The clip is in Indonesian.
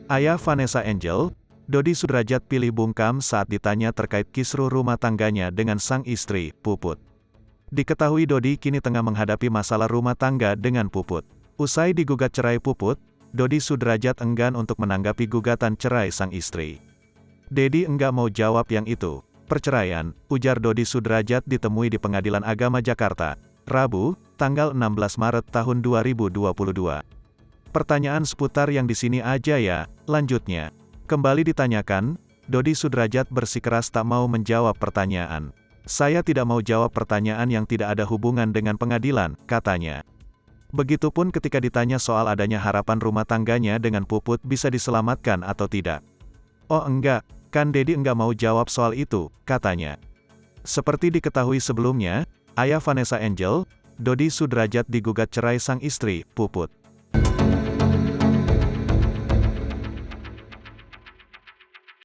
Ayah Vanessa Angel, Dodi Sudrajat pilih bungkam saat ditanya terkait kisruh rumah tangganya dengan sang istri, Puput. Diketahui Dodi kini tengah menghadapi masalah rumah tangga dengan Puput. Usai digugat cerai Puput, Dodi Sudrajat enggan untuk menanggapi gugatan cerai sang istri. "Dedi enggak mau jawab yang itu. Perceraian," ujar Dodi Sudrajat ditemui di Pengadilan Agama Jakarta, Rabu, tanggal 16 Maret tahun 2022. "Pertanyaan seputar yang di sini aja ya," lanjutnya. Kembali ditanyakan, Dodi Sudrajat bersikeras tak mau menjawab pertanyaan. "Saya tidak mau jawab pertanyaan yang tidak ada hubungan dengan pengadilan," katanya. Begitupun ketika ditanya soal adanya harapan rumah tangganya dengan Puput bisa diselamatkan atau tidak. "Oh enggak, kan Dedi enggak mau jawab soal itu," katanya. Seperti diketahui sebelumnya, ayah Vanessa Angel, Dodi Sudrajat digugat cerai sang istri, Puput.